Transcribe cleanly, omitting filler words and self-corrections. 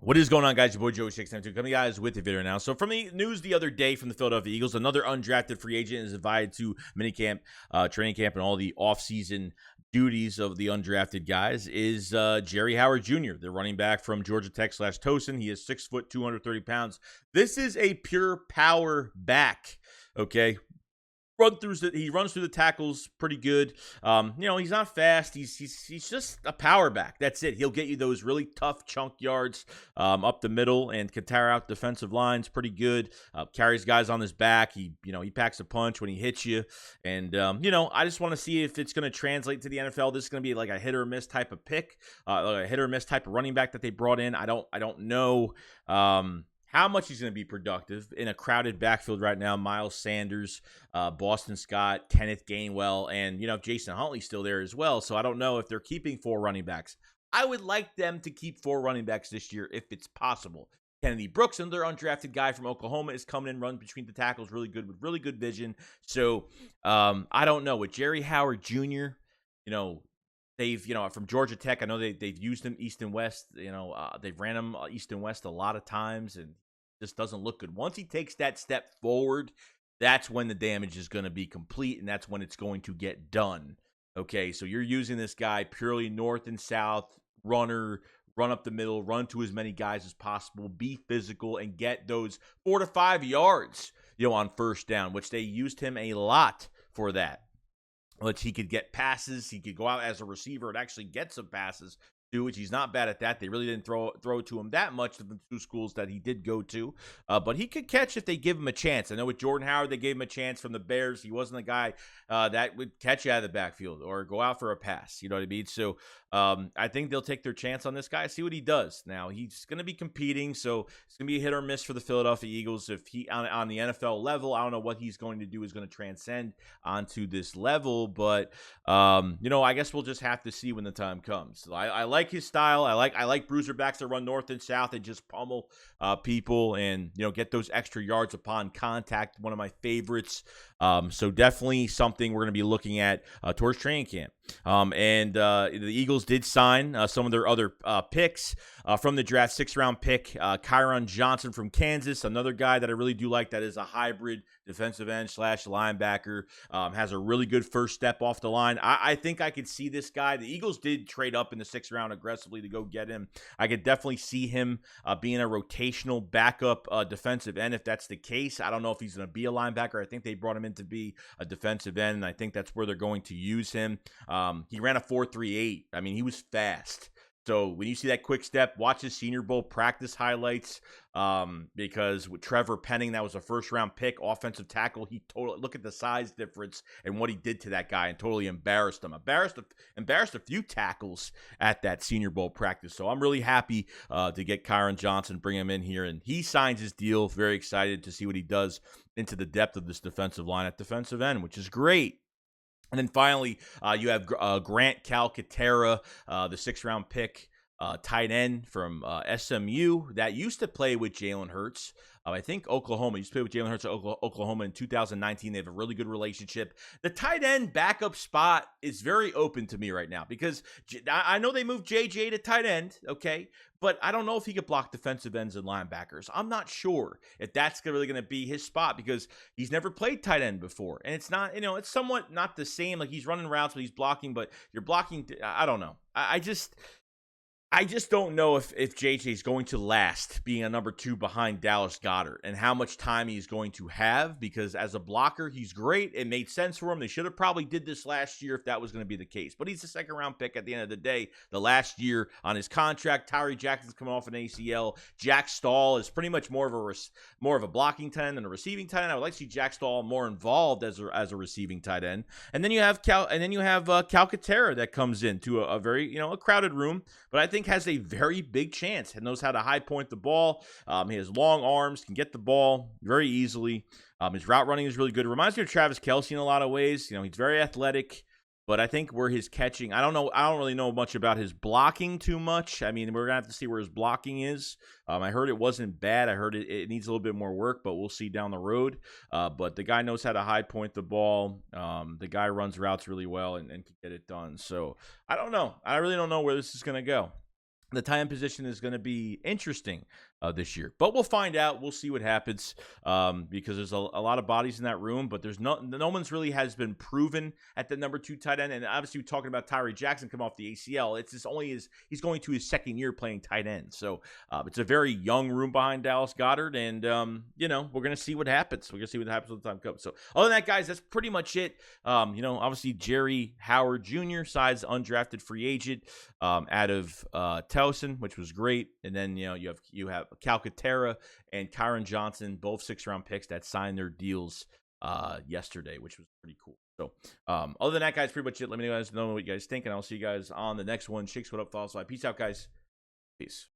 What is going on, guys? Your boy Joey 692 coming guys with the video now. So from the news the other day from the Philadelphia Eagles, another undrafted free agent is invited to minicamp, training camp, and all the offseason duties of the undrafted guys is Jerry Howard Jr., the running back from Georgia Tech / Towson. He is 6 foot, 230 pounds. This is a pure power back, okay? He runs through the tackles pretty good. He's not fast. He's just a power back. That's it. He'll get you those really tough chunk yards up the middle and can tire out defensive lines pretty good. Carries guys on his back. He packs a punch when he hits you. And I just want to see if it's going to translate to the NFL. This is going to be like a hit or miss type of pick, like a hit or miss type of running back that they brought in. I don't know. How much he's going to be productive in a crowded backfield right now. Miles Sanders, Boston Scott, Kenneth Gainwell, and, Jason Huntley's still there as well. So I don't know if they're keeping 4 running backs. I would like them to keep 4 running backs this year if it's possible. Kennedy Brooks, another undrafted guy from Oklahoma, is coming in, runs between the tackles really good with really good vision. So I don't know. With Jerry Howard Jr., they've, from Georgia Tech, I know they've used him east and west. They've ran him east and west a lot of times, and just doesn't look good. Once he takes that step forward, that's when the damage is going to be complete, and that's when it's going to get done. Okay, so you're using this guy purely north and south, runner, run up the middle, run to as many guys as possible, be physical, and get those 4 to 5 yards, on first down, which they used him a lot for that. Which he could get passes. He could go out as a receiver and actually get some passes, which he's not bad at that. They really didn't throw it to him that much of the 2 schools that he did go to. But he could catch if they give him a chance. I know with Jordan Howard, they gave him a chance from the Bears. He wasn't a guy that would catch you out of the backfield or go out for a pass. You know what I mean? So I think they'll take their chance on this guy, see what he does. Now, he's going to be competing, so it's going to be a hit or miss for the Philadelphia Eagles. If he, on the NFL level, I don't know what he's going to do is going to transcend onto this level, but, I guess we'll just have to see when the time comes. So I like his style. I like Bruiser backs that run north and south and just pummel people and, get those extra yards upon contact. One of my favorites. So definitely something we're going to be looking at towards training camp. And the Eagles did sign some of their other picks from the draft. 6th-round pick, Kyron Johnson from Kansas, another guy that I really do like that is a hybrid defensive end / linebacker, has a really good first step off the line. I think I could see this guy. The Eagles did trade up in the 6th round aggressively to go get him. I could definitely see him being a rotational backup defensive end if that's the case. I don't know if he's going to be a linebacker. I think they brought him in to be a defensive end, and I think that's where they're going to use him. He ran a 4.38. I mean, he was fast. So when you see that quick step, watch his Senior Bowl practice highlights because with Trevor Penning, that was a 1st-round pick, offensive tackle. He totally look at the size difference and what he did to that guy and totally embarrassed him. Embarrassed a few tackles at that Senior Bowl practice. So I'm really happy to get Kyron Johnson, bring him in here, and he signs his deal. Very excited to see what he does into the depth of this defensive line at defensive end, which is great. And then finally, you have Grant Calcaterra, the 6th-round pick, tight end from SMU that used to play with Jalen Hurts. I think Oklahoma. He used to play with Jalen Hurts at Oklahoma in 2019. They have a really good relationship. The tight end backup spot is very open to me right now because I know they moved JJ to tight end, okay? But I don't know if he could block defensive ends and linebackers. I'm not sure if that's really going to be his spot because he's never played tight end before. And it's not, it's somewhat not the same. Like he's running routes, but he's blocking, but you're blocking. I don't know. I just don't know if JJ is going to last being a number 2 behind Dallas Goedert and how much time he's going to have because as a blocker, he's great. It made sense for him. They should have probably did this last year if that was going to be the case. But he's a 2nd-round pick at the end of the day. The last year on his contract, Tyree Jackson's coming off an ACL. Jack Stahl is pretty much more of a blocking tight end than a receiving tight end. I would like to see Jack Stahl more involved as a receiving tight end. And then you have Calcaterra that comes into a very a crowded room, but I think has a very big chance and knows how to high point the ball. He has long arms, can get the ball very easily. His route running is really good. It reminds me of Travis Kelce in a lot of ways. He's very athletic, but I think where his catching, I don't really know much about his blocking too much. I mean, we're going to have to see where his blocking is. I heard it wasn't bad. I heard it needs a little bit more work, but we'll see down the road. But the guy knows how to high point the ball. The guy runs routes really well and can get it done. So I don't know. I really don't know where this is going to go. the tight end position is going to be interesting this year, but we'll find out. We'll see what happens because there's a lot of bodies in that room, but there's no one's really has been proven at the number 2 tight end. And obviously, we're talking about Tyree Jackson come off the ACL. It's just only he's going to his second year playing tight end, so it's a very young room behind Dallas Goedert, and we're going to see what happens. We're going to see what happens when the time comes. So other than that, guys, that's pretty much it. Obviously Jerry Howard Jr. sides undrafted free agent out of Towson, which was great, and then you have Calcaterra and Kyron Johnson, both 6th-round picks that signed their deals yesterday, which was pretty cool. So other than that, guys, pretty much it. Let me know what you guys think, and I'll see you guys on the next one. Shake Squad up, follow us. Peace out, guys. Peace.